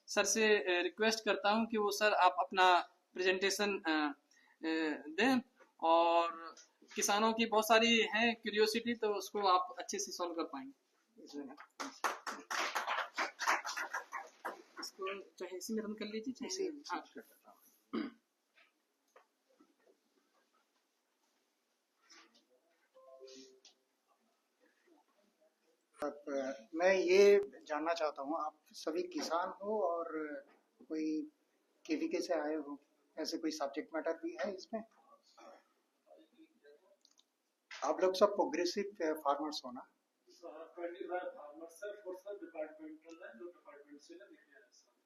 Sir से request करता हूं कि वो सर आप अपना प्रेजेंटेशन दें, और किसानों की बहुत सारी है क्यूरियोसिटी, तो उसको आप अच्छे से सॉल्व कर पाएंगे इसमें। इसको चाहे इसी में रन कर लीजिए, चाहे हाँ कर देता हूँ। मैं ये जानना चाहता हूँ, आप सभी किसान हो और कोई केवीके से आए हो, ऐसे कोई सब्जेक्ट मैटर भी है इसमें? आप लोग सब प्रोग्रेसिव फार्मर्स हो ना?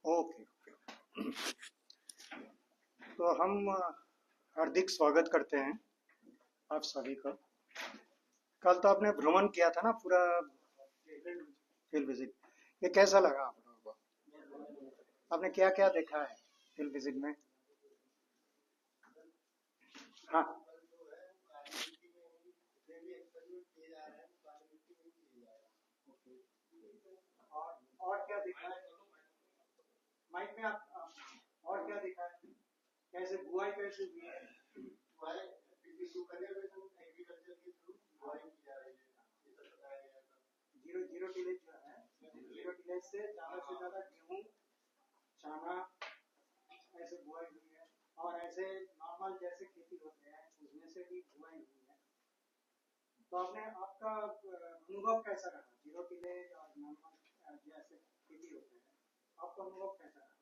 Okay okay. तो हम हार्दिक स्वागत करते हैं आप सभी का। कल तो आपने भ्रमण किया था ना पूरा फील्ड विजिट, ये कैसा लगा आप लोगों को? आपने क्या क्या देखा है फील्ड विजिट में? हाँ, और क्या देखा है माइक में आप? और क्या देखा है, कैसे बुआई कैसे हुई है? जीरो जीरो टिलेज जो है, जीरो टिलेज से ज्यादा गेहूँ, चना ऐसे बुआई हुई है, और ऐसे नॉर्मल जैसे खेती होते हैं उसमें से भी बुआई हुई है। तो आपने आपका अनुभव कैसा रहा जीरो टिलेज और नॉर्मल जैसे खेती होते हैं, आपका अनुभव कैसा रहा?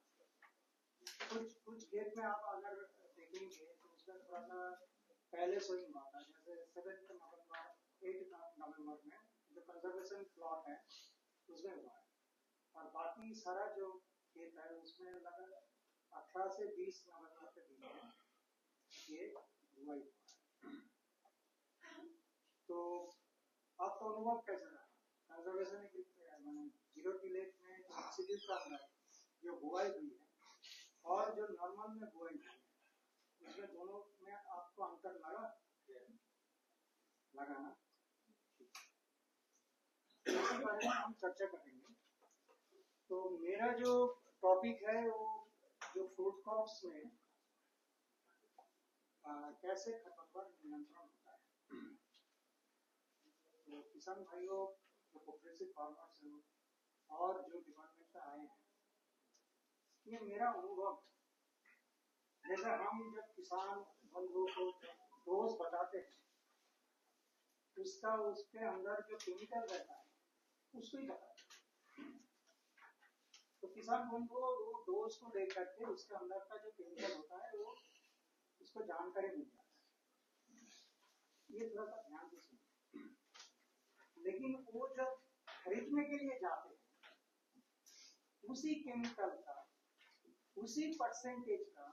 कुछ खेत में आप अगर देखेंगे तो उसका थोड़ा सा पहले सोइंग हुआ था, जैसे 7 नवंबर 8 नवंबर में जो कंजर्वेशन प्लॉट है उसमें हुआ है, और बाकी सारा जो खेत है उसमें लगभग 18 से 20 नवंबर के बीच में ये बुआई हुआ है। तो आपका अनुभव कैसा रहा कंजर्वेशन जीरो टिलेज में इंस्टीट्यूट का अंदर जो बुआई हुई है और जो नॉर्मल में बुआई हुई है, इसमें दोनों में आपको अंतर लगा ना? इसके बारे में हम चर्चा करेंगे। तो मेरा जो टॉपिक है वो जो फ्रूट क्रॉप्स में कैसे खरपतवार नियंत्रण होता है। तो किसान भाइयों, जो कोऑपरेटिव फार्मर्स हैं और जो डिपार्टमेंट से आए हैं, ये मेरा अनुभव, जैसे हम जब किसान बंधुओं को डोज बताते हैं, उसका उसके अंदर जो केमिकल रहता है उसको ही बताते हैं। तो किसान बंधु वो डोज को देख करके उसके अंदर का जो केमिकल होता है वो उसको जानकारी मिल जाता है। ये थोड़ा सा ध्यान से सुनिए। लेकिन वो जब खरीदने के लिए जाते हैं उसी केमिकल का, उसी परसेंटेज का,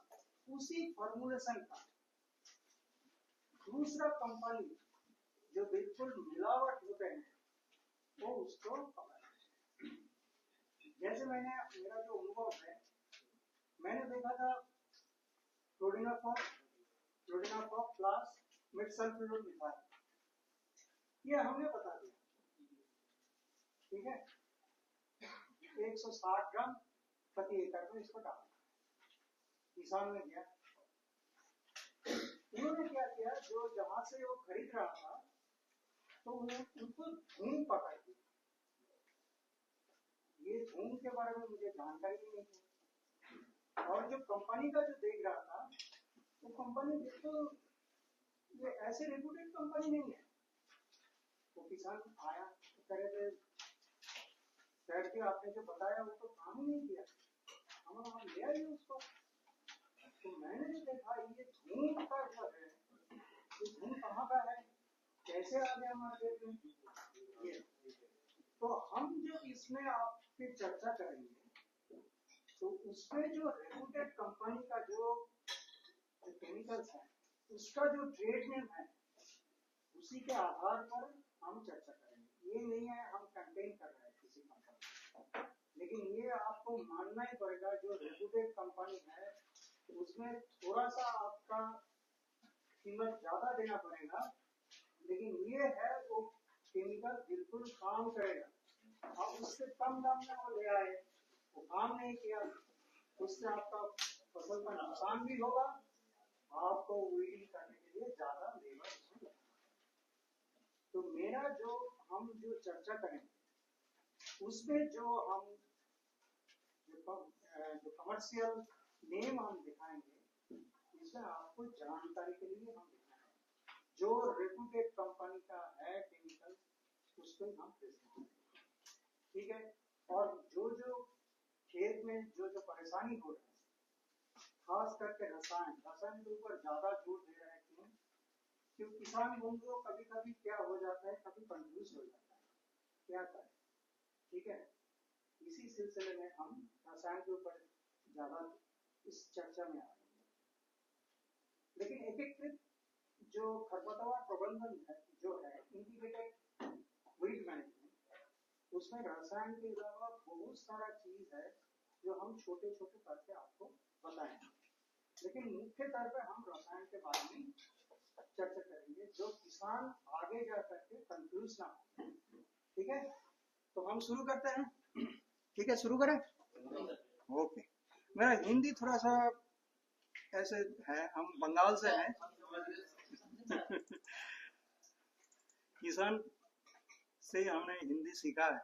उसी फॉर्मुलेशन का दूसरा कंपनी जो बिल्कुल मिलावट होते हैं वो उसको पकड़ते हैं। जैसे मेरा जो अनुभव है, मैंने देखा था क्लोरिनाफॉस प्लस मेटसल्फोनिल, ये हमने बता दिया, ठीक है, 160 ग्राम प्रति एकड़ में इसको डालना। किसान ने दिया, उन्होंने क्या किया, जो जहां से वो खरीद रहा था तो उनको धूम पकड़ दी। ये धूम के बारे में मुझे जानकारी नहीं थी, और जो कंपनी का जो देख रहा था वो कंपनी बिल्कुल ये ऐसे रेपुटेड कंपनी नहीं है। वो किसान आया तो कह रहे थे, सर जी आपने जो बताया वो तो काम ही नहीं किया, हम ले आइए उसको। तो मैंने जो देखा ये धूम का जो है, ये धूम कहाँ का है, कैसे आ गया मार्केट में, ये तो हम जो इसमें आपकी चर्चा करेंगे तो उसमें जो रेपुटेड कंपनी का जो केमिकल्स है उसका जो ट्रेड नेम है उसी के आधार पर हम चर्चा करेंगे। ये नहीं है हम कंटेन कर रहे हैं किसी कंपनी, लेकिन ये आपको मानना ही पड़ेगा जो रेपुटेड कंपनी है उसमें थोड़ा सा आपका कीमत ज्यादा देना पड़ेगा, लेकिन ये है वो केमिकल बिल्कुल काम करेगा। आप उससे कम दाम में वो ले आए वो काम नहीं किया, उससे आपका फसल का नुकसान भी होगा, आपको वीडिंग करने के लिए ज्यादा लेबर उसमें लगेगा। तो मेरा हम जो चर्चा करेंगे उसमें जो कमर्शियल नेम हम दिखाएंगे, इसमें आपको जानकारी के लिए हम दिखाएंगे जो रेप्यूटेड कंपनी का है केमिकल, उसको हम प्रेजेंट करेंगे, ठीक है। और जो खेत में जो परेशानी हो रही है, खास करके रसायन के ऊपर ज्यादा जोर दे रहे हैं। क्यों किसान बंधुओं कभी कभी क्या हो जाता है, कभी कंफ्यूज हो जाता है, क्या करें, ठीक है। इसी सिलसिले में हम रसायन के ऊपर ज्यादा इस चर्चा में आ रहे हैं। लेकिन एकीकृत जो खरपतवार प्रबंधन है, जो है इंटीग्रेटेड वीड मैनेजमेंट, उसमें रसायन के अलावा बहुत सारा चीज है जो हम छोटे छोटे करके आपको बताएंगे। लेकिन मुख्य तौर पर हम रसायन के बारे में चर्चा करेंगे जो किसान आगे जा करके कंफ्यूज ना हो, ठीक है। तो हम शुरू करते हैं, ठीक है, शुरू करें। ओके, मेरा हिंदी थोड़ा सा ऐसे है, हम बंगाल से हैं किसान से हमने हिंदी सीखा है।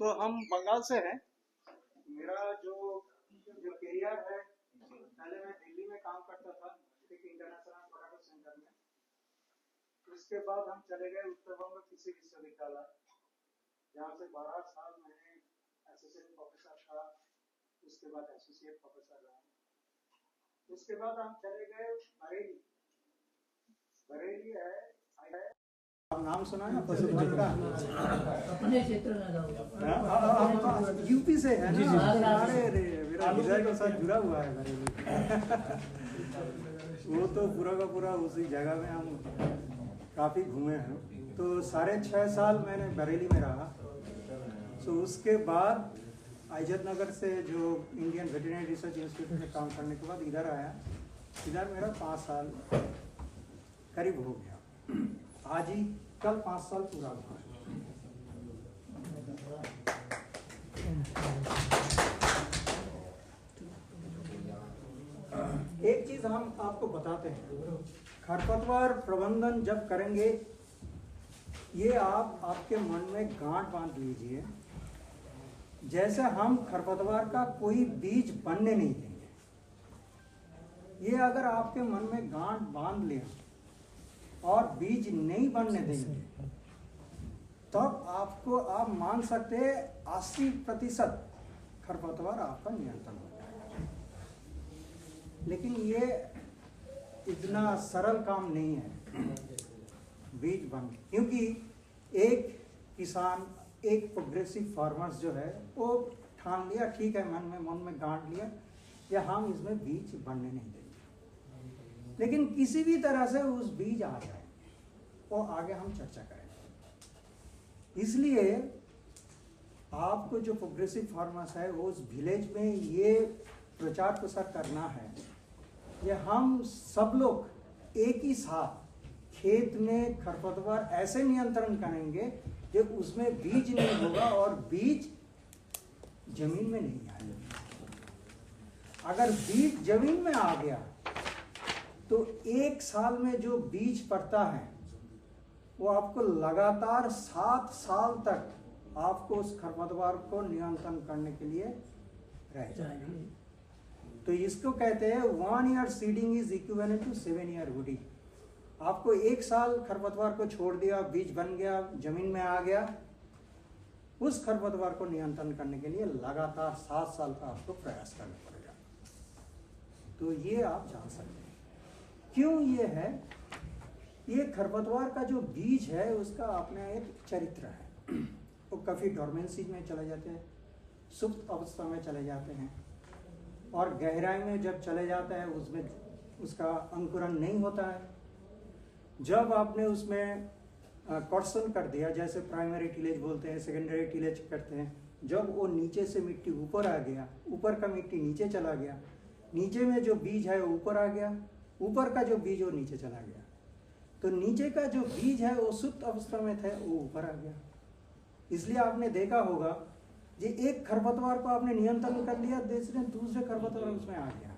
तो हम बंगाल से हैं। मेरा जो करियर है, पहले मैं दिल्ली में काम करता था एक इंटरनेशनल प्रोडक्ट सेंटर में। उसके बाद हम चले गए उत्तर बंग कृषि विश्वविद्यालय, जहाँ से 12 साल मैंने एसोसिएट प्रोफेसर था, उसके बाद एसोसिएट प्रोफेसर रहा। उसके बाद हम चले गए बरेली। बरेली है आप नाम सुना है पशुधन का? अपने क्षेत्र में यूपी से है ना? अरे मेरा विजय के साथ जुड़ा हुआ है बरेली वो तो पूरा का पूरा उसी जगह में हम काफ़ी घूमे हैं। तो 6.5 साल मैंने बरेली में रहा। तो उसके बाद आइजत नगर से जो इंडियन वेटरनरी रिसर्च इंस्टीट्यूट में काम करने के बाद इधर आया। इधर मेरा 5 साल करीब हो गया। आज ही कल 5 साल पूरा हुआ। एक चीज हम आपको बताते हैं, खरपतवार प्रबंधन जब करेंगे, ये आप आपके मन में गांठ बांध लीजिए, जैसे हम खरपतवार का कोई बीज बनने नहीं देंगे। ये अगर आपके मन में गांठ बांध लिया और बीज नहीं बनने देंगे, तब आपको आप मान सकते हैं 80% खरपतवार आपका नियंत्रण हो जाएगा। लेकिन ये इतना सरल काम नहीं है बीज बन, क्योंकि एक किसान, एक प्रोग्रेसिव फार्मर्स जो है वो ठान लिया, ठीक है, मन में गांठ लिया, या हम इसमें बीज बनने नहीं देंगे। लेकिन किसी भी तरह से उस बीज आ जाए, वो आगे हम चर्चा करेंगे। इसलिए आपको जो प्रोग्रेसिव फार्मर्स है वो उस विलेज में ये प्रचार प्रसार करना है, ये हम सब लोग एक ही साथ खेत में खरपतवार ऐसे नियंत्रण करेंगे कि उसमें बीज नहीं होगा और बीज जमीन में नहीं आएगा। अगर बीज जमीन में आ गया तो 1 साल में जो बीज पड़ता है वो आपको लगातार 7 साल तक आपको उस खरपतवार को नियंत्रण करने के लिए रह जाएगा। तो इसको कहते हैं 1 year seeding is equivalent to 7 year woody. आपको 1 साल खरपतवार को छोड़ दिया, बीज बन गया, जमीन में आ गया, उस खरपतवार को नियंत्रण करने के लिए लगातार 7 साल का आपको प्रयास करना पड़ेगा। तो ये आप जान सकते हैं क्यों ये है। ये खरपतवार का जो बीज है उसका अपना एक चरित्र है। वो काफ़ी डोरमेंसी में चले जाते हैं, सुप्त अवस्था में चले जाते हैं, और गहराई में जब चले जाता है उसमें उसका अंकुरण नहीं होता है। जब आपने उसमें कॉर्सन कर दिया, जैसे प्राइमरी टिलेज बोलते हैं, सेकेंडरी टिलेज करते हैं, जब वो नीचे से मिट्टी ऊपर आ गया, ऊपर का मिट्टी नीचे चला गया, नीचे में जो बीज है वो ऊपर आ गया, ऊपर का जो बीज वो नीचे चला गया, तो नीचे का जो बीज है वो सुप्त अवस्था में था वो ऊपर आ गया, इसलिए आपने देखा होगा ये एक खरपतवार को आपने नियंत्रण कर लिया, दूसरे खरपतवार उसमें आ गया।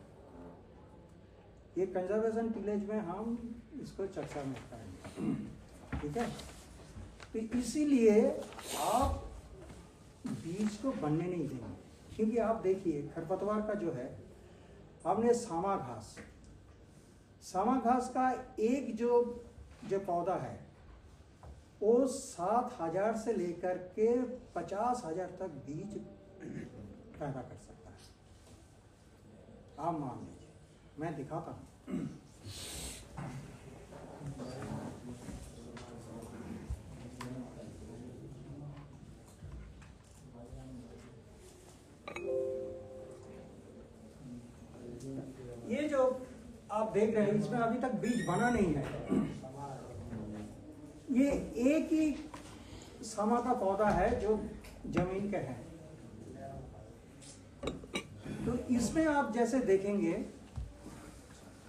ये कंजर्वेशन टिलेज में हम इसको चर्चा में करेंगे, ठीक है। तो इसीलिए आप बीज को बनने नहीं देंगे, क्योंकि आप देखिए खरपतवार का जो है, आपने सामा घास का एक जो पौधा है वो 7,000 से लेकर के 50,000 तक बीज पैदा कर सकता है। आप मान लीजिए, मैं दिखाता हूँ। ये जो आप देख रहे हैं इसमें अभी तक बीज बना नहीं है। ये एक ही समा का पौधा है जो जमीन के है। तो इसमें आप जैसे देखेंगे,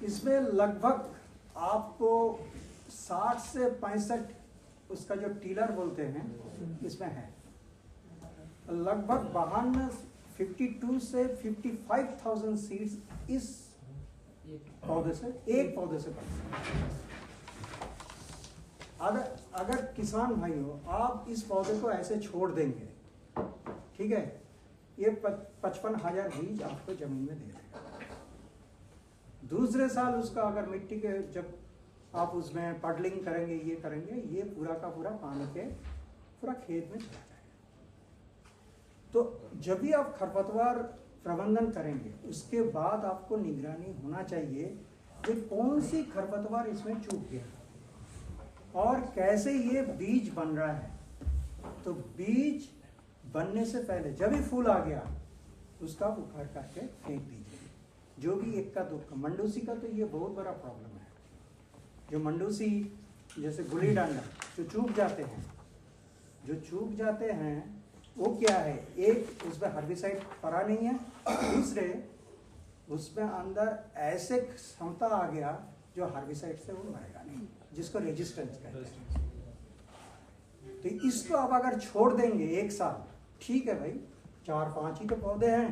इसमें लगभग आपको 60 से 65 उसका जो टीलर बोलते हैं इसमें है। लगभग 52 से 55,000 सीड्स इस पौधे से, एक पौधे से बनते हैं। अगर किसान भाई हो, आप इस पौधे को ऐसे छोड़ देंगे, ठीक है, ये 55,000 बीज आपको जमीन में दे देगा। दूसरे साल उसका अगर मिट्टी के जब आप उसमें पडलिंग करेंगे, ये करेंगे, ये पूरा का पूरा पानी के पूरा खेत में चला जाएगा। तो जब भी आप खरपतवार प्रबंधन करेंगे उसके बाद आपको निगरानी होना चाहिए कि कौन सी खरपतवार इसमें चूक गया और कैसे ये बीज बन रहा है। तो बीज बनने से पहले जब भी फूल आ गया उसका उखाड़ करके फेंक दीजिए। जो भी एक का दो, मंडूसी का तो ये बहुत बड़ा प्रॉब्लम है। जो मंडूसी जैसे गुली डंडा जो चूक जाते हैं वो क्या है, एक उसमें हर्बिसाइड पड़ा नहीं है, दूसरे उसमें अंदर ऐसे क्षमता आ गया जो हर्बिसाइड से वो मरेगा नहीं, जिसको रेजिस्टेंस कहते हैं। तो इसको आप अगर छोड़ देंगे एक साल, ठीक है भाई, 4-5 ही तो पौधे हैं,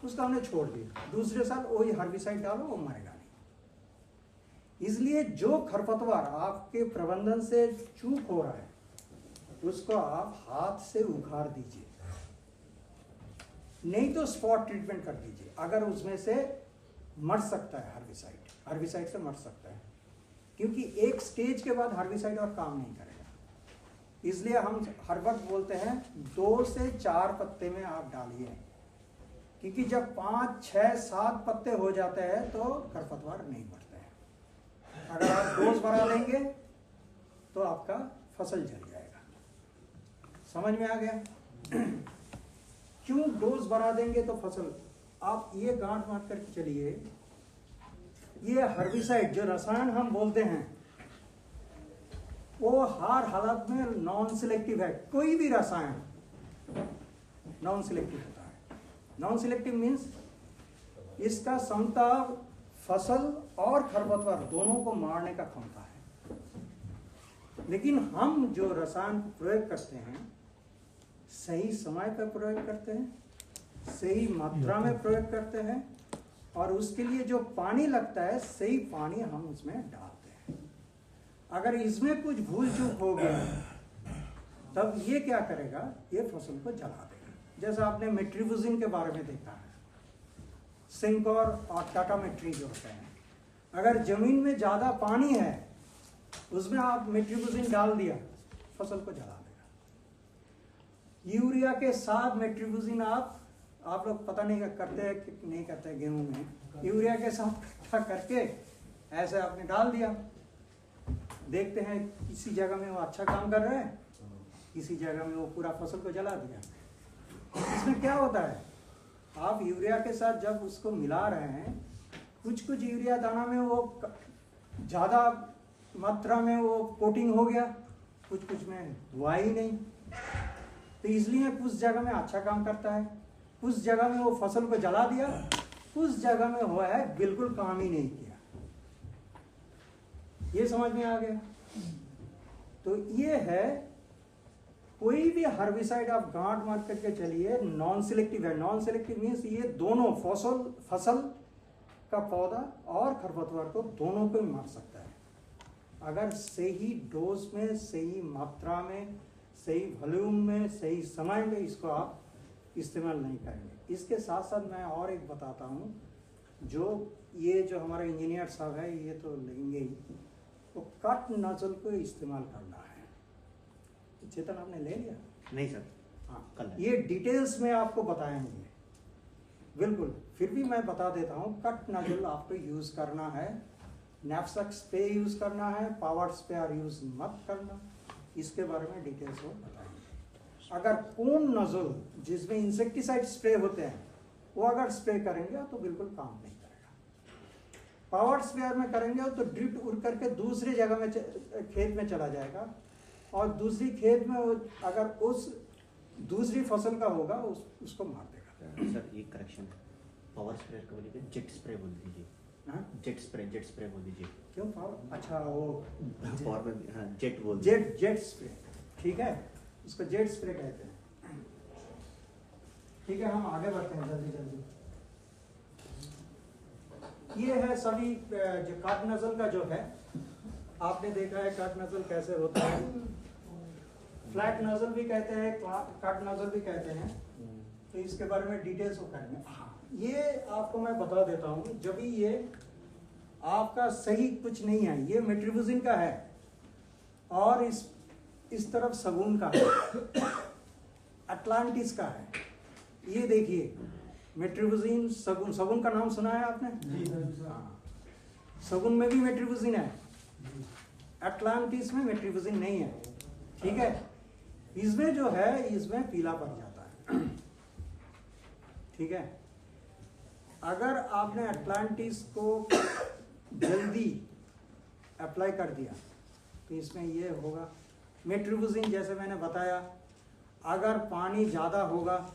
उसका हमने छोड़ दिया, दूसरे साल वही हर्बिसाइड डालो, वो मरेगा नहीं। इसलिए जो खरपतवार आपके प्रबंधन से चूक हो रहा है उसको आप हाथ से उखाड़ दीजिए, नहीं तो स्पॉट ट्रीटमेंट कर दीजिए। अगर उसमें से मर सकता है हर्बिसाइड से मर सकता है, क्योंकि एक स्टेज के बाद हर्बिसाइड और काम नहीं करेगा। इसलिए हम हर वक्त बोलते हैं 2 से 4 पत्ते में आप डालिए, क्योंकि जब 5, 6, 7 पत्ते हो जाते हैं तो खरपतवार नहीं मरते हैं। अगर आप डोज बढ़ा देंगे तो आपका फसल जल जाएगा। समझ में आ गया? क्यों डोज बढ़ा देंगे तो फसल, आप ये गांठ मार करके चलिए, ये हर्बिसाइड जो रसायन हम बोलते हैं वो हर हालत में नॉन सिलेक्टिव है। कोई भी रसायन नॉन सिलेक्टिव होता है। नॉन सिलेक्टिव मीन्स इसका क्षमता फसल और खरपतवार दोनों को मारने का क्षमता है। लेकिन हम जो रसायन प्रयोग करते हैं सही समय पर प्रयोग करते हैं, सही मात्रा में प्रयोग करते हैं, और उसके लिए जो पानी लगता है सही पानी हम उसमें डालते हैं। अगर इसमें कुछ भूल चूक हो गया तब ये क्या करेगा, ये फसल को जला देगा। जैसा आपने मेट्रिबुजिन के बारे में देखा है, सिंकोर और टाटामेट्री जो होते हैं, अगर जमीन में ज़्यादा पानी है उसमें आप मेट्रिबुजिन डाल दिया, फसल को जला देगा। यूरिया के साथ मेट्रिबुजिन आप लोग पता नहीं करते हैं कि नहीं करते हैं, गेहूं में यूरिया के साथ इकट्ठा करके ऐसे आपने डाल दिया। देखते हैं किसी जगह में वो अच्छा काम कर रहे हैं, किसी जगह में वो पूरा फसल को जला दिया। इसमें क्या होता है, आप यूरिया के साथ जब उसको मिला रहे हैं, कुछ यूरिया दाना में वो ज़्यादा मात्रा में वो कोटिंग हो गया, कुछ में हुआ ही नहीं। तो इसलिए कुछ जगह में अच्छा काम करता है, कुछ जगह में वो फसल को जला दिया, कुछ जगह में हुआ है बिल्कुल काम ही नहीं किया। ये समझ में आ गया? तो ये है कोई भी हर्बिसाइड आप गांठ मार करके चलिए नॉन सिलेक्टिव है। नॉन सिलेक्टिव मीन्स ये दोनों फसल का पौधा और खरपतवार को दोनों को ही मार सकता है अगर सही डोज में, सही मात्रा में, सही वॉल्यूम में, सही समय में इसको आप इस्तेमाल नहीं करेंगे। इसके साथ साथ मैं और एक बताता हूँ, जो ये जो हमारा इंजीनियर साहब है ये तो लेंगे ही, तो कट नजल को इस्तेमाल करना है। चेतन आपने ले लिया? नहीं सर, हाँ, कल ये डिटेल्स में आपको बताएंगे बिल्कुल। फिर भी मैं बता देता हूँ, कट नजल आपको यूज करना है, नैपसैक स्प्रे यूज करना है, पावर स्प्रेयर यूज मत करना। इसके बारे में डिटेल्स वो बताएंगे। अगर कोन नजल जिसमें इंसेक्टिसाइड स्प्रे होते हैं वो अगर स्प्रे करेंगे तो बिल्कुल काम नहीं करेगा। पावर स्प्रेयर में करेंगे तो ड्रिफ्ट उड़ करके दूसरी जगह में खेत में चला जाएगा और दूसरी खेत में अगर उस दूसरी फसल का होगा उसको मार देगा। सर एक करेक्शन है, पावर स्प्रे को बोलिए जेट स्प्रे बोल दीजिए। हाँ? जेट स्प्रे बोल दीजिए। क्यों पावर? अच्छा वो पावर में हाँ, जेट बोल जेट स्प्रे, ठीक है, उसको जेट स्प्रे कहते हैं। ठीक है, हम आगे बढ़ते हैं जल्दी जल्दी। ये है सभी जो कट नजल का जो है, आपने देखा है कट नजल कैसे होता है। फ्लैट नजल भी कहते हैं, कट नजल भी कहते हैं, तो इसके बारे में डिटेल्स वो करेंगे। हाँ, ये आपको मैं बता देता हूँ, जब भी ये आपका सही कुछ नहीं है, ये मेट्रिबुजिन का है और इस तरफ सगुन का है, अटलांटिस का है। ये देखिए मेट्रिबुजिन, सगुन का नाम सुना है आपने? हाँ, सगुन में भी मेट्रिबुजिन है, अटलांटिस में मेट्रिबुजिन नहीं है। ठीक है, इसमें जो है इसमें पीला पड़ जाता है। ठीक है, अगर आपने अटलांटिस को जल्दी अप्लाई कर दिया तो इसमें ये होगा। मेट्रिबुजिन जैसे मैंने बताया, अगर पानी ज़्यादा होगा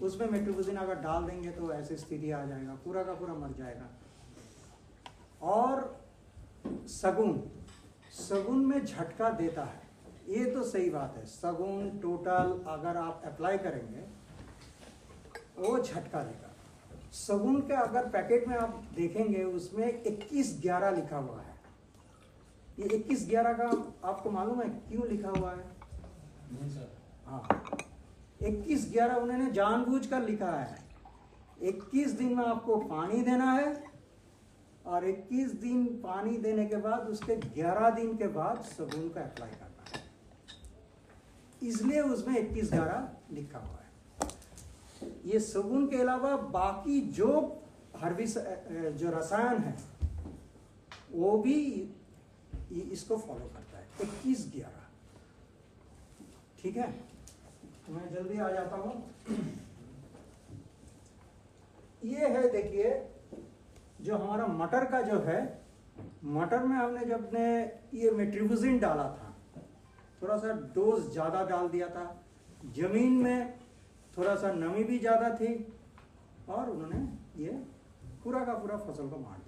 उसमें मेट्रिबुजिन अगर डाल देंगे तो ऐसी स्थिति आ जाएगा, पूरा का पूरा मर जाएगा। और सगुन में झटका देता है, ये तो सही बात है। सगुन टोटल अगर आप अप्लाई करेंगे वो झटका देगा। सगुन का अगर पैकेट में आप देखेंगे उसमें 2111 लिखा हुआ है। ये 2111 का आपको मालूम है क्यों लिखा हुआ है? नहीं सर। हाँ, 2111 उन्होंने जानबूझकर लिखा है। 21 दिन में आपको पानी देना है और 21 दिन पानी देने के बाद उसके 11 दिन के बाद सगुन का अप्लाई करना है, इसलिए उसमें 2111 लिखा हुआ है। ये सगुन के अलावा बाकी जो जो रसायन है वो भी इसको फॉलो करता है, 2111। ठीक है, तो मैं जल्दी आ जाता हूँ। ये है, देखिए जो हमारा मटर का जो है, मटर में हमने जब ने ये मेट्रिबुजिन डाला था, थोड़ा सा डोज ज़्यादा डाल दिया था, जमीन में थोड़ा सा नमी भी ज़्यादा थी और उन्होंने ये पूरा का पूरा फसल को मार दिया।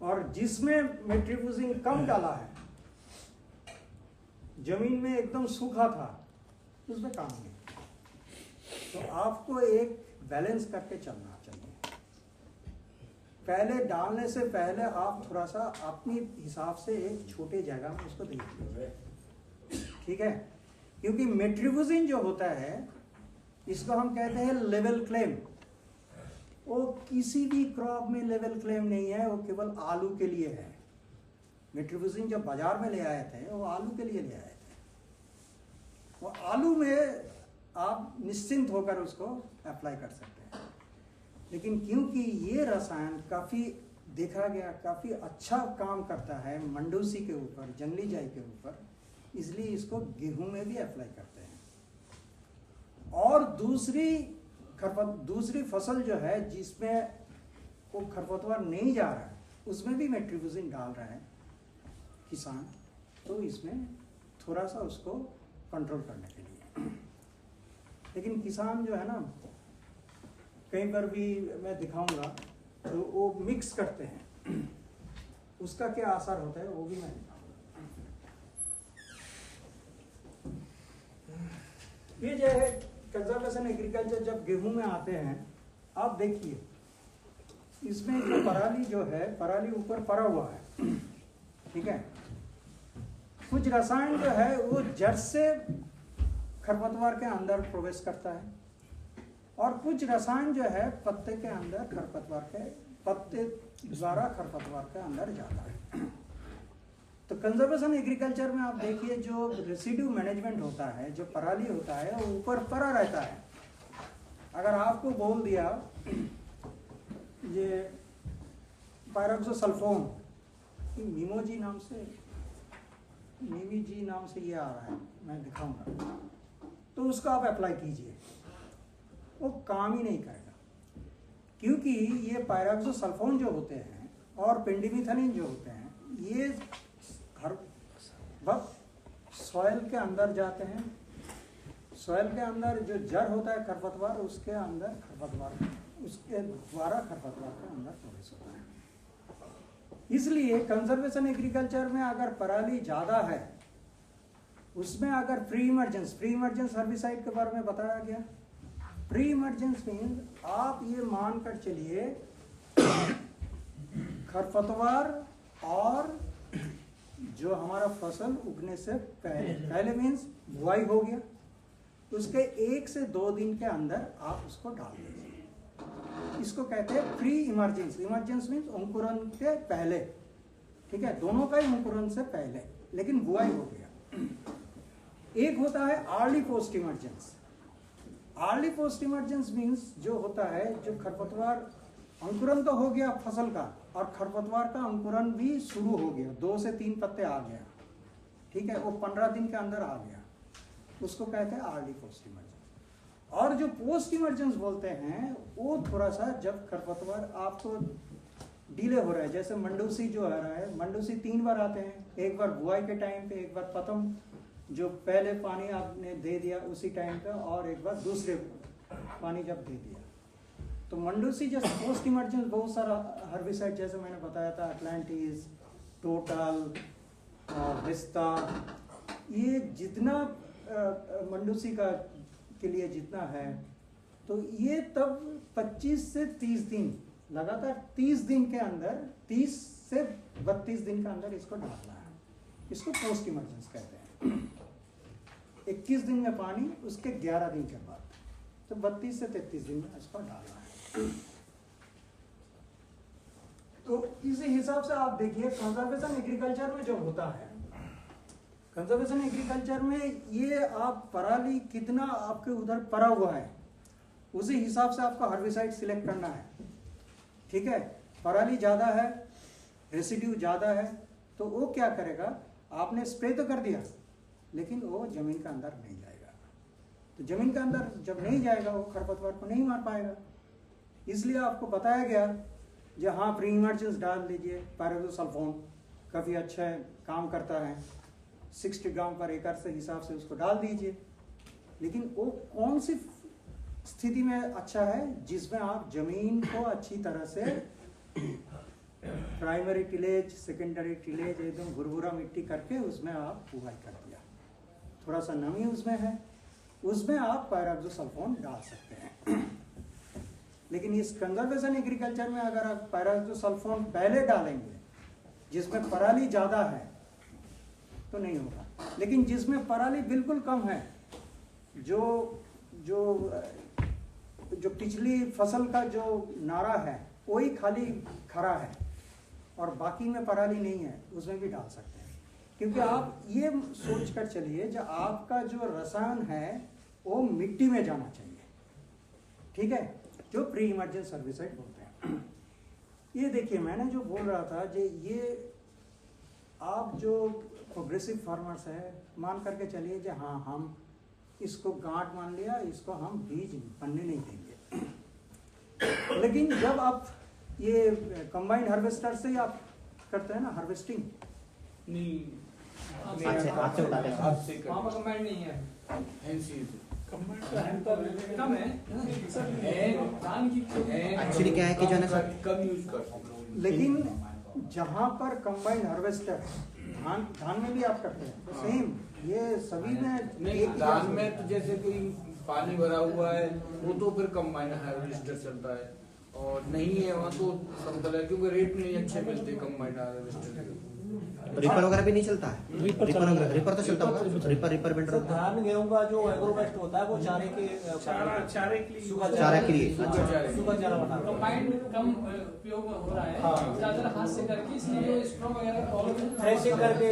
और जिसमें मेट्रिबुजिन कम डाला है, जमीन में एकदम सूखा था, उसमें काम नहीं। तो आपको एक बैलेंस करके चलना चाहिए। पहले डालने से पहले आप थोड़ा सा अपनी हिसाब से एक छोटे जगह में उसको देख लीजिए। ठीक है, क्योंकि मेट्रिबुजिन जो होता है इसको हम कहते हैं लेवल क्लेम। वो किसी भी क्रॉप में लेवल क्लेम नहीं है, वो केवल आलू के लिए है। मेट्रिबुजिन जब बाजार में ले आए थे वो आलू के लिए ले आए थे। वो आलू में आप निश्चिंत होकर उसको अप्लाई कर सकते हैं। लेकिन क्योंकि ये रसायन काफ़ी देखा गया काफ़ी अच्छा काम करता है मंडूसी के ऊपर, जंगली जाई के ऊपर, इसलिए इसको गेहूं में भी अप्लाई करते हैं। और दूसरी फसल जो है जिसमें वो खरपतवार नहीं जा रहा है उसमें भी मेट्रिबुजिन डाल रहा है किसान, तो इसमें थोड़ा सा उसको कंट्रोल करने के लिए। लेकिन किसान जो है ना, कहीं पर भी मैं दिखाऊंगा तो वो मिक्स करते हैं, उसका क्या असर होता है वो भी मैं दिखाऊंगा। ये जो है कंजर्वेशन एग्रीकल्चर जब गेहूं में आते हैं, आप देखिए इसमें जो पराली जो है, पराली ऊपर पड़ा हुआ है, ठीक है। कुछ रसायन जो है वो जड़ से खरपतवार के अंदर प्रवेश करता है और कुछ रसायन जो है पत्ते के अंदर खरपतवार के पत्ते द्वारा खरपतवार के अंदर जाता है। तो कंजर्वेशन एग्रीकल्चर में आप देखिए जो रेसिड्यू मैनेजमेंट होता है, जो पराली होता है वो ऊपर पड़ा रहता है। अगर आपको बोल दिया ये पायरोक्सोसल्फोन, नीमोजी नाम से, नीवी जी नाम से ये आ रहा है, मैं दिखाऊंगा, तो उसको आप अप्लाई कीजिए, वो काम ही नहीं करेगा। क्योंकि ये पायरोक्सोसल्फोन जो होते हैं और पेंडिमिथालिन जो होते हैं, ये हर वक्त सॉइल के अंदर जाते हैं। सॉइल के अंदर जो जड़ होता है खरपतवार, उसके अंदर खरपतवार, उसके द्वारा खरपतवार के अंदर प्रवेश होता है। इसलिए कंजर्वेशन एग्रीकल्चर में अगर पराली ज़्यादा है, उसमें अगर प्री इमर्जेंस हर्बिसाइड के बारे में बताया गया। प्री इमर्जेंस मीन्स आप ये मान कर चलिए खरपतवार और जो हमारा फसल उगने से पहले मीन्स बुआई हो गया, उसके 1 से 2 दिन के अंदर आप उसको डाल दीजिए। इसको कहते हैं प्री इमर्जेंस। इमर्जेंस मीन्स अंकुरन के पहले, ठीक है, दोनों का ही अंकुरन से पहले, लेकिन बुआई हो गया। एक होता है early post emergence. Early post emergence means जो होता है, जो खरपतवार अंकुरन तो हो गया फसल का और खरपतवार का अंकुरन भी शुरू हो गया, 2 से 3 पत्ते आ गया, ठीक है, वो 15 दिन के अंदर आ गया, उसको कहते हैं अर्ली पोस्ट इमर्जेंस। और जो पोस्ट इमर्जेंस बोलते हैं वो थोड़ा सा जब खरपतवार आपको डिले हो रहा है, जैसे मंडूसी जो आ रहा है, मंडूसी 3 बार आते हैं, एक बार बुआई के टाइम पे, एक बार प्रथम जो पहले पानी आपने दे दिया उसी टाइम पे, और एक बार दूसरे पानी जब दे दिया। तो मंडूसी जैसे पोस्ट इमर्जेंस बहुत सारा हर्बिसाइड जैसे मैंने बताया था, अटलांटिस, टोटल, विस्ता, ये जितना मंडूसी का के लिए जितना है, तो ये तब 25 से 30 दिन लगातार 30 दिन के अंदर, 30 से 32 दिन के अंदर इसको डालना है। इसको पोस्ट इमरजेंस कहते हैं। 21 दिन में पानी, उसके 11 दिन के बाद, तो 32 से 33 दिन में इसको डालना है। तो इसी हिसाब से आप देखिए कंजर्वेशन एग्रीकल्चर में जो होता है, कंजर्वेशन एग्रीकल्चर में ये आप पराली कितना आपके उधर पड़ा हुआ है उसी हिसाब से आपका हर्बिसाइड सिलेक्ट करना है, ठीक है। पराली ज़्यादा है, रेसिड्यू ज़्यादा है, तो वो क्या करेगा, आपने स्प्रे तो कर दिया लेकिन वो ज़मीन के अंदर नहीं जाएगा। तो ज़मीन के अंदर जब नहीं जाएगा वो खरपतवार को नहीं मार पाएगा। इसलिए आपको बताया गया जो हाँ प्री इमर्जेंस डाल दीजिए, पायरोक्सोसल्फोन काफ़ी अच्छा है, काम करता है, 60 ग्राम पर एकड़ से हिसाब से उसको डाल दीजिए। लेकिन वो कौन सी स्थिति में अच्छा है, जिसमें आप जमीन को अच्छी तरह से प्राइमरी टिलेज, सेकेंडरी टिलेज, एकदम भुरभुरा मिट्टी करके उसमें आप बुआई कर दिया, थोड़ा सा नमी उसमें है, उसमें आप पायरोक्सोसल्फोन डाल सकते हैं। लेकिन इस कंजर्वेशन एग्रीकल्चर में अगर आप पायरोक्सोसल्फोन पहले डालेंगे जिसमें पराली ज़्यादा है तो नहीं होगा। लेकिन जिसमें पराली बिल्कुल कम है, जो पिछली फसल का जो नारा है वही खाली खरा है और बाकी में पराली नहीं है, उसमें भी डाल सकते हैं। क्योंकि आप ये सोच कर चलिए जो आपका जो रसायन है वो मिट्टी में जाना चाहिए, ठीक है, जो प्री इमर्जेंस हर्बिसाइड बोलते हैं। ये देखिए मैंने जो बोल रहा था, ये आप जो प्रोग्रेसिव फार्मर्स है, मान करके चलिए कि हाँ हम इसको गांठ मान लिया, इसको हम बीज बनने नहीं देंगे। लेकिन जब आप ये कंबाइंड हार्वेस्टर से आप करते हैं ना हार्वेस्टिंग, नहीं आपसे बताते हैं। वहाँ पर कंबाइंड नहीं है, कम है एक्चुअली क्या है कि जो है ना कम यूज करते हैं। लेकिन जहाँ पर कंबाइंड हार्वेस्टर धान में भी आप करते हैं तो सेम ये सभी में नहीं, धान में तो जैसे कोई पानी भरा हुआ है वो तो फिर कंबाइन हार्वेस्टर चलता है, और नहीं है वहाँ तो समतल है, क्योंकि रेट नहीं अच्छे मिलते कंबाइन हार्वेस्टर के। रिपर वगैरह भी नहीं चलता है? रिपर तो चलता होगा, रिपर बेंडर तो होता है। धान गेहूं का जो एग्रोवेस्ट होता है वो चारे के चारे के लिए चारा के लिए सूखा चारा बना कंबाइंड कम उपयोग हो रहा है, ज्यादा हाथ से करके, इसलिए स्ट्रॉ वगैरह का प्रॉब्लम थ्रेशिंग करके।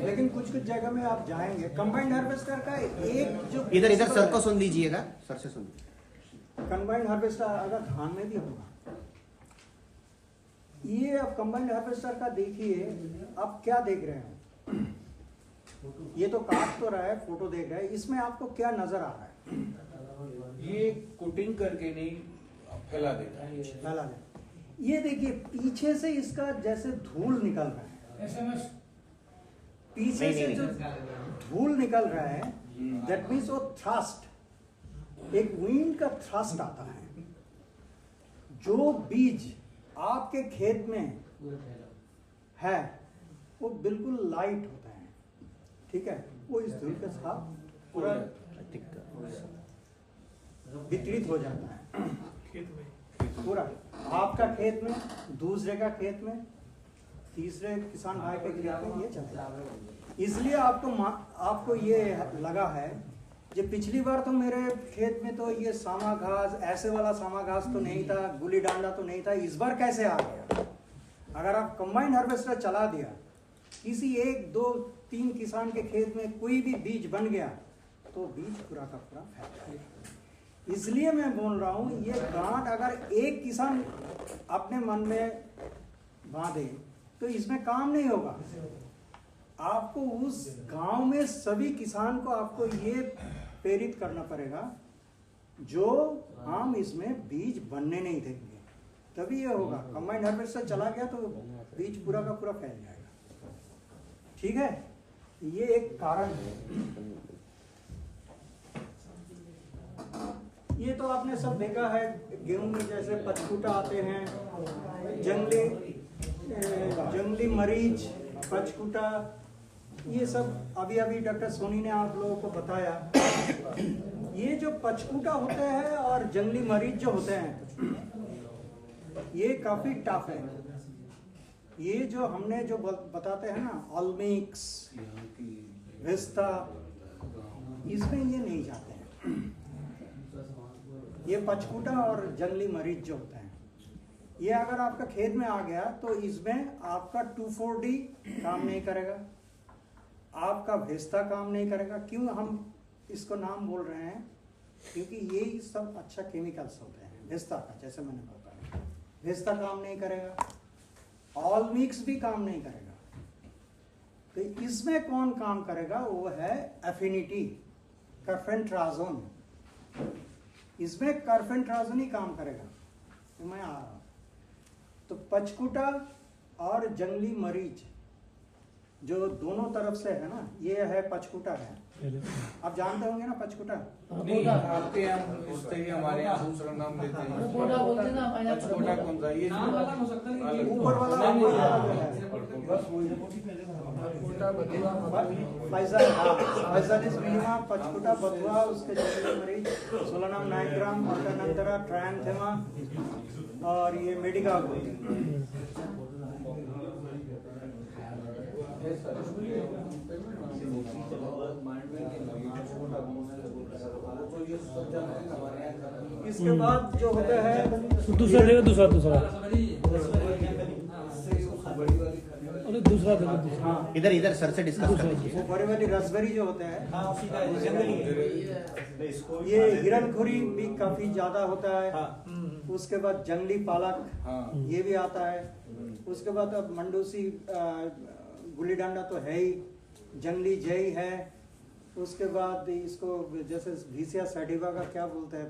लेकिन कुछ कुछ जगह में आप जाएंगे कंबाइंड हार्वेस्टर का एक जो इधर सर को सुन लीजिएगा, सर से सुन। कंबाइंड हार्वेस्टर अगर धान में भी होगा, ये आप कंबाइंड हार्वेस्टर का देखिए, आप क्या देख रहे हो, ये तो काट तो रहा है, फोटो देख रहा है, इसमें आपको क्या नजर आ रहा है? ये कोटिंग करके नहीं फैला देता है। फैला दे। ये देखिए पीछे से इसका जैसे धूल निकल रहा है, पीछे से जो धूल निकल रहा है, दैट मीन्स वो थ्रस्ट, एक विंड का थ्रस्ट आता है। जो बीज आपके खेत में है वो बिल्कुल लाइट होता है, ठीक है, वो इस धूल के साथ पूरा वितरित हो जाता है पूरा आपका खेत में, दूसरे का खेत में, तीसरे किसान भाई के खेत में, ये चलता है। इसलिए आपको ये लगा है जो पिछली बार तो मेरे खेत में तो ये सामा घास, ऐसे वाला सामा घास तो नहीं था, गुली डांडा तो नहीं था, इस बार कैसे आ गया? अगर आप कंबाइंड हार्वेस्टर चला दिया, किसी 1, 2, 3 किसान के खेत में कोई भी बीज बन गया तो बीज पूरा का पूरा फैल जाएगा। इसलिए मैं बोल रहा हूँ, ये गांठ अगर एक किसान अपने मन में बांधे तो इसमें काम नहीं होगा। आपको उस गांव में सभी किसान को आपको ये प्रेरित करना पड़ेगा जो हम इसमें बीज बनने नहीं देंगे, तभी ये होगा। कंबाइंड हार्वेस्टर चला गया तो बीज पूरा का पूरा फैल जाएगा, ठीक है, ये एक कारण है। ये तो आपने सब देखा है, गेहूं में जैसे पचकूटा आते हैं, जंगली मरीच, पचकूटा, ये सब अभी अभी डॉक्टर सोनी ने आप लोगों को बताया। ये जो पचकूटा होते हैं और जंगली मरीच जो होते हैं, ये काफी टफ है। ये जो हमने जो बताते हैं ना, ऑलमिक्स, विस्ता, इसमें ये नहीं जाते हैं। ये पचकूटा और जंगली मरीच जो होते हैं, ये अगर आपका खेत में आ गया तो इसमें आपका 2,4-D काम नहीं करेगा, आपका भेस्ता काम नहीं करेगा। क्यों हम इसको नाम बोल रहे हैं? क्योंकि ये सब अच्छा केमिकल्स होते हैं। भेस्ता का, जैसे मैंने बताया, भेस्ता काम नहीं करेगा, ऑल मिक्स भी काम नहीं करेगा। तो इसमें कौन काम करेगा? वो है एफिनिटी, कार्फेंट्राजोन। इसमें कार्फेंट्राजोन ही काम करेगा। तो मैं आ रहा हूँ, तो पचकूटा और जंगली मरीच जो दोनों तरफ से है ना, ये है पचकूटा है, आप जानते होंगे ना पचकूटा? नहीं, आपके यहाँ पूछते ही हमारे यहाँ दूसरा नाम लेते हैं। पचकूटा कौन सा? ये नाम अलग हो सकता है, ऊपर वाला फैजालिस मिनिमा, पचकूटा, बथुआ, उसके जंगली मरीच, सोलानम नाइग्राम, ऑर्गेनोप्टेरा, ट्रायंथेमा और ये मेडिका। इसके बाद जो होता है दूसरा लेगा, दूसरा अरे दूसरा हाँ, इधर सर से डिस्कस कर लीजिए। वो बड़ी वाली रसबेरी जो होता है, हाँ, उसी का जंगली। ये हिरणखुरी भी काफी ज्यादा होता है। उसके बाद जंगली पालक, ये भी आता है। उसके बाद अब मंडूसी, गुल्ली डंडा तो है ही, जंगली जई है। उसके बाद इसको जैसे घिसिया सैडिवा का क्या बोलते हैं,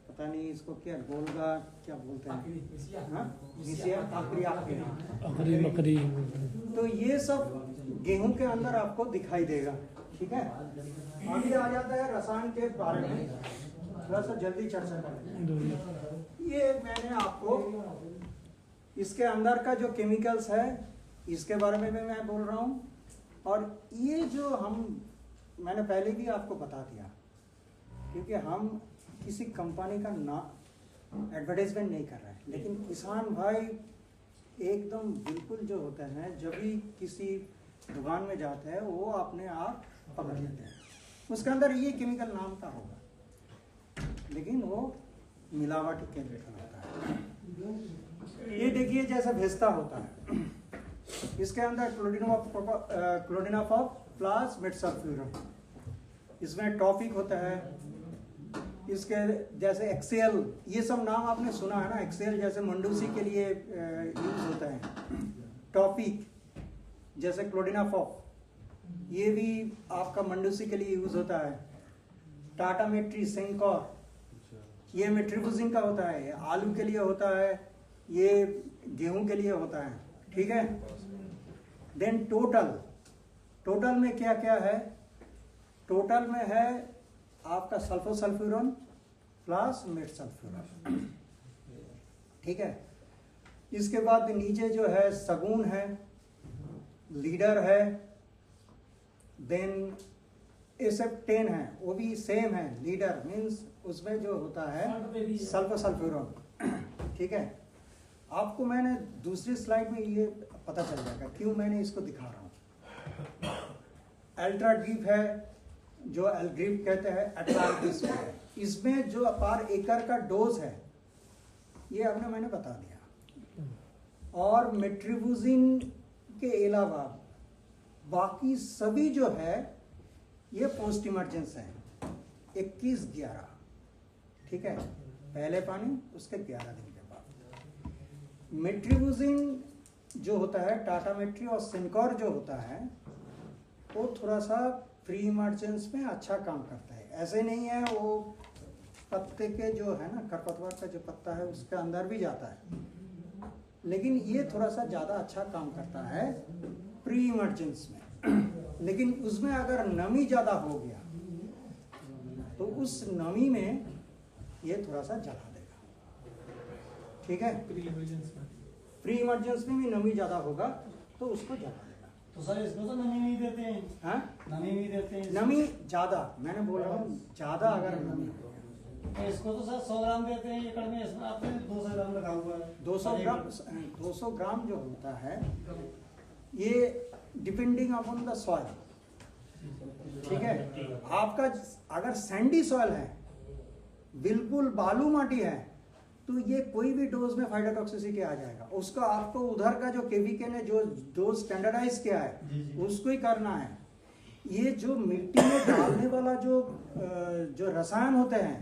पता नहीं इसको क्या, गोलगा क्या बोलते हैं, हाँ? घिसिया, आखरी। मकरी। तो ये सब गेहूं के अंदर आपको दिखाई देगा, ठीक है। अभी आ जाता है रसायन के बारे में, थोड़ा सा जल्दी चर्चा करें। ये मैंने आपको इसके अंदर का जो केमिकल्स है इसके बारे में भी मैं बोल रहा हूँ। और ये जो मैंने पहले भी आपको बता दिया, क्योंकि हम किसी कंपनी का ना एडवर्टाइजमेंट नहीं कर रहे हैं, लेकिन किसान भाई एकदम बिल्कुल जो होते हैं, जब भी किसी दुकान में जाते हैं वो अपने आप पकड़ लेते हैं। उसके अंदर ये केमिकल नाम का होगा, लेकिन वो मिलावटी केमिकल होता है। ये देखिए जैसे भेस्ता होता है, इसके अंदर क्लोरिनाफॉस प्लस मेटसल्फ्यूरन, इसमें टॉपिक होता है, इसके जैसे एक्सेल, ये सब नाम आपने सुना है ना। एक्सेल जैसे मंडूसी के लिए यूज होता है। टॉपिक जैसे क्लोरिनाफॉस, ये भी आपका मंडूसी के लिए यूज होता है। टाटा मेट्री, सेंकोर, ये मेट्रीबुजिन का होता है, आलू के लिए होता है, ये गेहूं के लिए होता है, ठीक है। देन टोटल में क्या क्या है? टोटल में है आपका सल्फोसल्फ्यूरन प्लस मेटसल्फ्यूरन, ठीक है। इसके बाद नीचे जो है सगुन है, लीडर है, देन एसेप्टेन है, वो भी सेम है। लीडर मीन्स उसमें जो होता है सल्फोसल्फ्यूरन, ठीक है। आपको मैंने दूसरी स्लाइड में ये पता चल जाएगा क्यों मैंने इसको दिखा रहा हूँ। अल्ट्रा डीप है, जो एल्ग्रिप कहते हैं, अटलांटिस है। इसमें जो पर एकड़ का डोज है ये आपने मैंने बता दिया। और मेट्रीबुजिन के अलावा बाकी सभी जो है ये पोस्ट इमरजेंस है। 21-11, ठीक है, पहले पानी उसके 11 दिन के बाद। मेट्रीबुजिन जो होता है, टाटा मेट्री और सेंकोर जो होता है, वो थोड़ा सा प्री इमरजेंस में अच्छा काम करता है। ऐसे नहीं है वो पत्ते के जो है ना, खरपतवार का जो पत्ता है उसके अंदर भी जाता है, लेकिन ये थोड़ा सा ज़्यादा अच्छा काम करता है प्री इमरजेंस में। लेकिन उसमें अगर नमी ज़्यादा हो गया तो उस नमी में ये थोड़ा सा जला देगा, ठीक है। प्री इमरजेंस में भी नमी ज़्यादा होगा तो उसको जला देगा। तो सर इसको तो नमी नहीं देते हैं? हाँ, नमी नहीं देते हैं? नमी ज़्यादा, मैंने बोल रहा हूँ ज़्यादा अगर नमी हो गया तो इसको तो सर 100 ग्राम देते हैं एकड़ में, इसमें आपने 200 ग्राम रखा हुआ है। 200 ग्राम जो होता है ये डिपेंडिंग अपॉन द सॉइल, ठीक है। आपका अगर सैंडी सॉइल है, बिल्कुल बालू माटी है, तो ये कोई भी डोज में फाइटोटॉक्सिसिटी आ जाएगा। उसका आपको उधर का जो केवीके ने जो डोज स्टैंडर्डाइज किया है उसको ही करना है। ये जो मिट्टी में डालने वाला जो रसायन होते हैं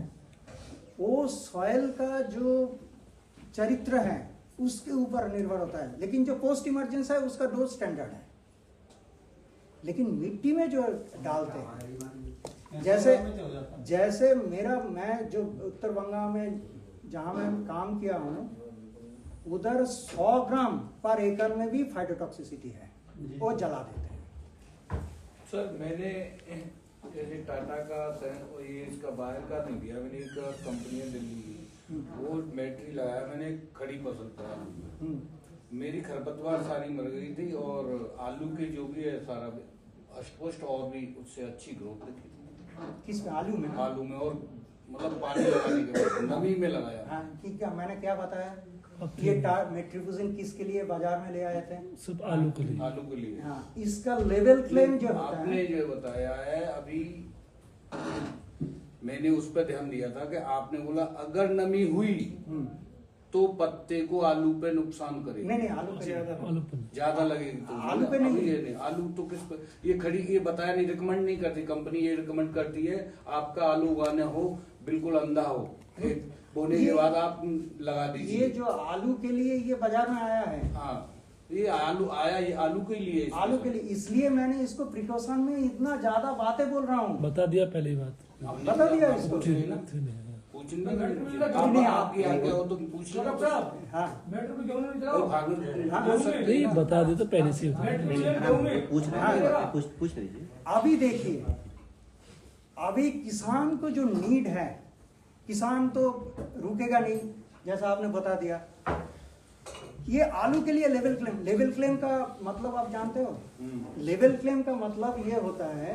वो सॉइल का जो चरित्र है उसके ऊपर निर्भर होता है। लेकिन जो पोस्ट इमरजेंस है उसका डोज स्टैंडर्ड है। लेकिन मिट्टी में जो डालते हैं, जैसे मैं जो उत्तर बंगाल में जहाँ मैं काम किया हूँ, उधर 100 ग्राम पर एकड़ में भी फाइटोटॉक्सिसिटी है, वो जला देते हैं। सर मैंने जैसे टाटा का ये इसका बाहर का नहीं दिया मैंने, एक कंपनी है दिल्ली की, वो बैटरी लगाया मैंने खड़ी फसल पर। मेरी खरपतवार सारी मर गई थी और आलू के जो भी है सारा अष्टपुष्ट और भी उससे अच्छी ग्रोथ दिखी थी। किस में? आलू में? आलू में, और मतलब पानी लगाने के बाद नमी में लगाया। हाँ, ठीक है। मैंने क्या बताया, ये मेट्रीबुजिन किसके लिए बाजार में ले आए थे? सिर्फ आलू के लिए। आलू के लिए। हाँ, इसका लेवल क्लेम जो होता है, आपने जो बताया है अभी, मैंने उस पर ध्यान दिया था कि आपने बोला अगर नमी हुई तो पत्ते को आलू पे नुकसान करेगी। नहीं आलू पे ज्यादा लगेगी तो आलू पे नहीं। आलू तो किस पर ये खड़ी, ये बताया नहीं, रिकमेंड नहीं करती कंपनी। ये रिकमेंड करती है आपका आलू उगाना हो बिल्कुल अंधा हो, बोने के बाद आप लगा दीजिए। ये जो आलू के लिए ये बाजार में आया है, हाँ ये आलू आया, ये आलू के लिए, आलू के लिए, इसलिए मैंने इसको प्रिकॉशन में इतना ज्यादा बातें बोल रहा हूँ। बता दिया पहली बात, बता दिया इसको। नहीं आप क्या हो तो पूछ लो। हाँ, नहीं बता दे तो पहले से पूछ लीजिए। अभी देखिए, अभी किसान को जो नीड है, किसान तो रुकेगा नहीं, जैसा आपने बता दिया। ये आलू के लिए लेवल क्लेम का मतलब आप जानते हो? लेवल क्लेम का मतलब ये होता है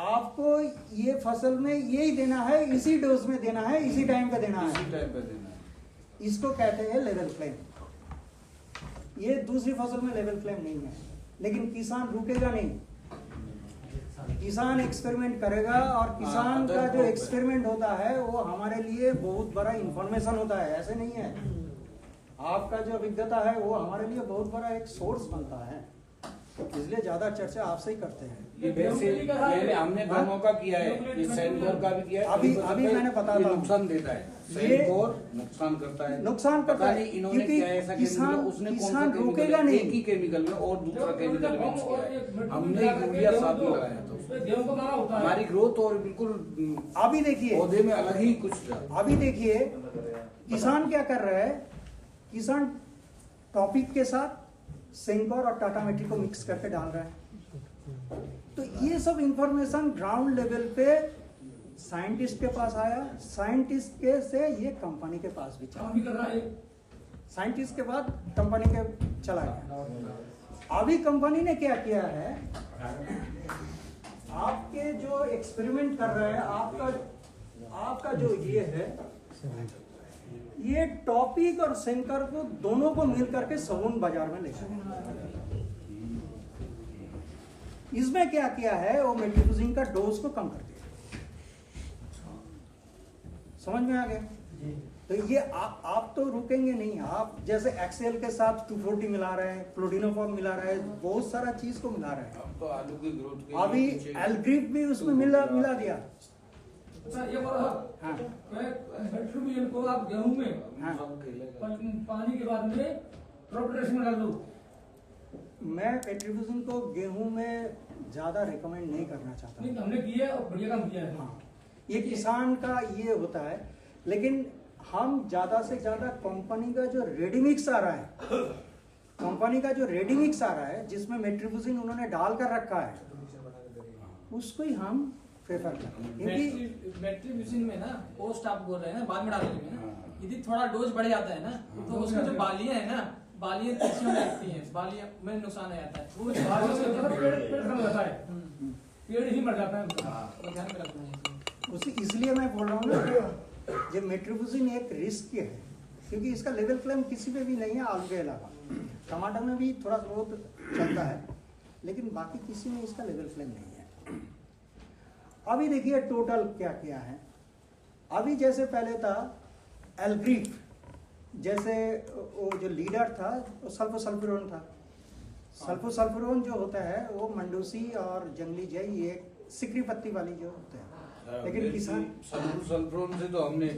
आपको ये फसल में यही देना है, इसी डोज में देना है, इसी टाइम पे देना इसी है, टाइम पे देना है। इसको कहते हैं लेवल क्लेम। ये दूसरी फसल में लेवल क्लेम नहीं है, लेकिन किसान रुकेगा नहीं, किसान एक्सपेरिमेंट करेगा, और किसान का जो एक्सपेरिमेंट होता है वो हमारे लिए बहुत बड़ा इंफॉर्मेशन होता है। ऐसे नहीं है, आपका जो अभिज्ञता है वो हमारे लिए बहुत बड़ा एक सोर्स बनता है, इसलिए ज्यादा चर्चा आपसे ही करते हैं। ये वैसे हमने दोनों का किया है, ये सैनकोर का भी किया है। अभी मैंने बता ये रहा हूं। नुकसान देता है, ये सैनकोर नुकसान करता है, नुकसान करता पता है, नहीं इन्होंने क्योंकि क्या ऐसा किसान केमिकल, उसने कौन सा किसान केमिकल, रुकेगा नहीं। एक ही केमिकल में और दूसरा केमिकल मिक्स किया है। हमने यूरिया साथ में लगाया था, हमारी ग्रोथ और बिल्कुल अभी देखिए, पौधे में अलग ही कुछ था। अभी देखिए किसान क्या कर रहा है, किसान टॉपिक के साथ सेंकोर और टाटा मेट्री को मिक्स करके डाल रहा है। तो ये सब इंफॉर्मेशन ग्राउंड लेवल पे साइंटिस्ट के पास आया, साइंटिस्ट के से ये कंपनी के पास भी चला, साइंटिस्ट के बाद कंपनी के चला गया। अभी कंपनी ने क्या किया है, आपके जो एक्सपेरिमेंट कर रहे हैं, आपका जो ये है, ये टॉपिक और सेंकर को दोनों को मिल करके सगुन बाजार में लेकर गए। इसमें क्या किया है, वो मेट्रिफ्यूजिन का डोज को कम कर दिया। समझ में आ गया? तो ये आप तो रुकेंगे नहीं। आप जैसे एक्सेल के साथ 240 मिला रहे हैं, प्लोडिनोफॉर्म मिला रहे हैं, बहुत सारा चीज को मिला रहे हैं। अब तो आलू की ग्रोथ के अभी एल्ग्रिप भी उसमें मिला दिया। सर ये बोलो, हाँ मेट्रिफ्यूजिन को आप गेहूं में हाँ, पानी के बाद में प्रोपरेशन में डाल दो। मैं मेट्रिफ्यूजिन को गेहूं में ज्यादा रिकमेंड नहीं करना चाहता। नहीं, हमने किया और बढ़िया काम किया है। हाँ, ये किसान का ये होता है, लेकिन हम ज्यादा से ज्यादा कंपनी का जो रेडीमिक्स आ रहा है, कंपनी का जो रेडीमिक्स आ रहा है जिसमें मेट्रिफ्यूजिन उन्होंने डाल कर रखा है, उसको ही हम प्रेफर करते हैं। क्योंकि मेट्रिफ्यूजिन में ना पोस्ट आप बोल रहे हैं ना, बाद में डालने में ना, यदि थोड़ा डोज बढ़ जाता है ना, तो उसमें जो बालियां है ना, बालियां तीसियों में लगती हैं, बालियां में नुकसान आ जाता है, वो पेड़ खत्म हो जाता है, पेड़ ही मर जाता है। वो ध्यान में रखना है। उसी इसलिए मैं बोल रहा हूँ ना, ये मेट्रिफ्यूजिन एक रिस्क है, क्योंकि इसका लेवल क्लेम किसी पे भी नहीं है आलू के अलावा। टमाटर में भी थोड़ा बहुत चलता है, लेकिन बाकी किसी में इसका लेवल क्लेम नहीं है। अभी देखिए टोटल क्या किया है। अभी जैसे पहले था एल्ग्रिप, जैसे वो जो लीडर था वो सल्फोसल्फिरोन था। सल्फोसल्फिरोन जो होता है वो मंडूसी और जंगली जय, ये सिकरी पत्ती वाली जो होते हैं, लेकिन किसान सल्फोन से तो हमने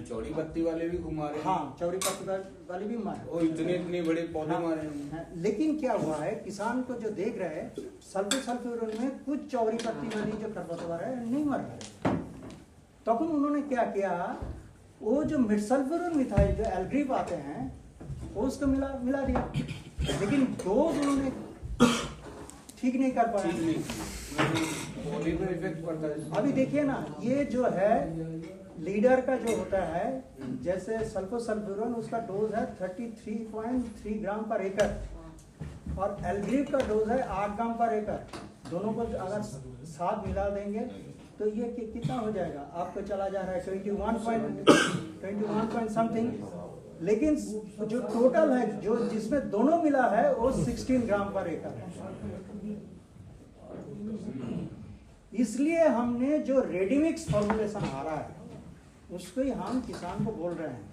चौड़ी पत्ती वाले भी घुमा रहे हैं। हाँ, चौड़ी पत्ती वाली भी मारे, और इतने बड़े पौधे हाँ, मारे हैं। हाँ, लेकिन क्या हुआ है, किसान को जो देख रहे हैं सल्फोसल्फिरोन में कुछ चौड़ी पत्ती वाली जो खरपतवार है नहीं मर रहे। तब उन्होंने क्या किया, वो जो मिडसल्फिरोन मिथाइल जो एल्ग्रिप आते हैं वो उसको मिला दिया, लेकिन डोज उन्होंने ठीक नहीं कर पाया। बॉडी पे इफेक्ट पड़ता है। अभी देखिए ना, ये जो है लीडर का जो होता है, जैसे सल्फोसल्फिरोन, उसका डोज है 33.3 ग्राम पर एकड़, और एल्ग्रिप का डोज है 8 ग्राम पर एकड़। दोनों को अगर साथ मिला देंगे तो ये कितना हो जाएगा, आपको चला जा रहा है 21 पॉइंट समथिंग, लेकिन जो टोटल है, जो जिसमें दोनों मिला है, वो 16 ग्राम पर एकड़ है। इसलिए हमने जो रेडीमिक्स फॉर्मुलेशन आ रहा है उसको ही हम किसान को बोल रहे हैं,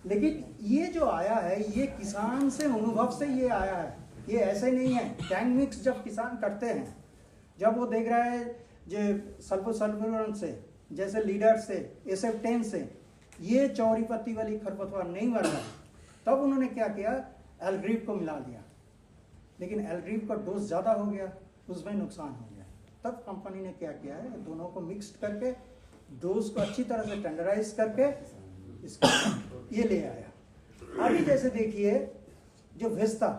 लेकिन ये जो आया है ये किसान से अनुभव से ये आया है, ये ऐसे नहीं है। टैंक मिक्स जब किसान करते हैं, जब वो देख रहा है जो सल्फोसल्फिरोन से, जैसे लीडर से, SF10 से ये चौड़ी पत्ती वाली खरपतवार नहीं मर रहा, तब उन्होंने क्या किया, एल्ग्रिप को मिला दिया, लेकिन एल्ग्रिप का डोज ज़्यादा हो गया, उसमें नुकसान हो गया। तब कंपनी ने क्या किया है, दोनों को मिक्स करके डोज को अच्छी तरह से टेंडराइज करके इसको ये ले आया। अभी जैसे देखिए जो वेस्टा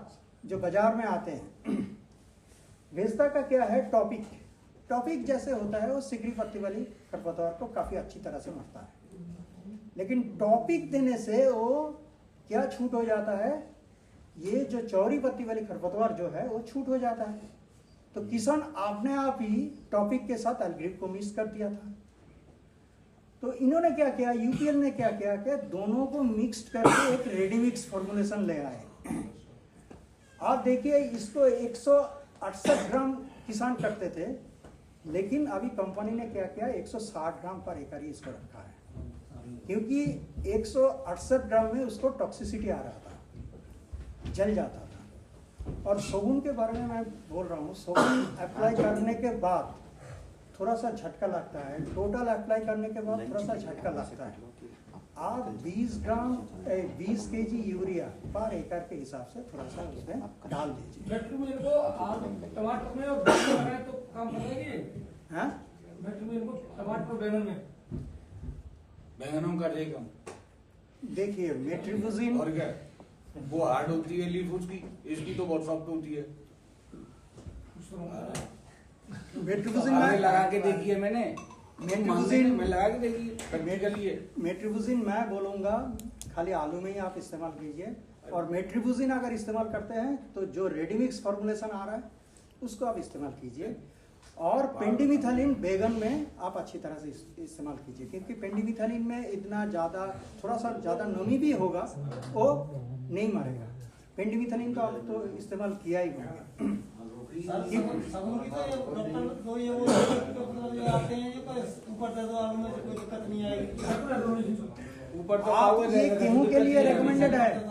जो बाजार में आते हैं, वेस्टा का क्या है, टॉपिक जैसे होता है वो सिकरी पत्ती वाली खरपतवार को काफी अच्छी तरह से मारता है, लेकिन टॉपिक देने से वो क्या छूट हो जाता है, ये जो चौड़ी पत्ती वाली खरपतवार जो है वो छूट हो जाता है। तो किसान अपने आप ही टॉपिक के साथ एल्ग्रिप को मिक्स कर दिया था। तो इन्होंने क्या किया, यूपीएल ने क्या किया कि दोनों को मिक्स्ड करके एक रेडी मिक्स फॉर्मुलेशन ले आए। आप देखिए इसको 168 ग्राम किसान करते थे, लेकिन अभी कंपनी ने क्या किया 160 ग्राम पर एकड़ ही इसको रखा है, क्योंकि 168 ग्राम में उसको टॉक्सिसिटी आ रहा था, जल जाता था। और सोगुन के बारे में मैं बोल रहा हूँ, सोगुन अप्लाई करने के बाद थोड़ा सा झटका लगता है, टोटल अप्लाई करने के बाद थोड़ा सा झटका लगता है। आप 20 केजी यूरिया पर एकड़ के हिसाब से थोड़ा सा उसमें डाल दीजिए। टमाटर में और बैंगन में तो काम करेगी। हाँ, टमाटर बैंगन में बैंगनों का देगा। देखिए मेट्रिबुजिन और क्या, वो हार्ड होती है लीफ उसकी, इसकी तो बहुत सॉफ्ट होती है। मेट्रिबुजिन अरे लगा के देखिए मैंने, मेट्रिबुजिन में लगा के देखिए प्रैक्टिकली है। मेट्रिबुजिन मैं बोलूँगा खाली आलू में ही आप इस्तेमाल कीजिए। और मेट्रिबुजिन अगर इस्तेमाल करते हैं तो जो रेडीमिक्स फॉर्मुलेशन आ रहा है उसको आप इस्तेमाल कीजिए। और पेंडिमिथालिन बैगन में आप अच्छी तरह से इस्तेमाल कीजिए, क्योंकि पेंडिमिथालिन में इतना ज़्यादा, थोड़ा सा ज़्यादा नमी भी होगा, वो नहीं मरेगा। पेंडिमिथालिन का आप तो इस्तेमाल किया ही होगा। सबून की तो डॉक्टर तो ये वो आते हैं ये ऊपर दे दो, आलू में कोई दिक्कत नहीं आएगी। ऊपर तो आप ये गेहूं के लिए रेकमेंडेड है।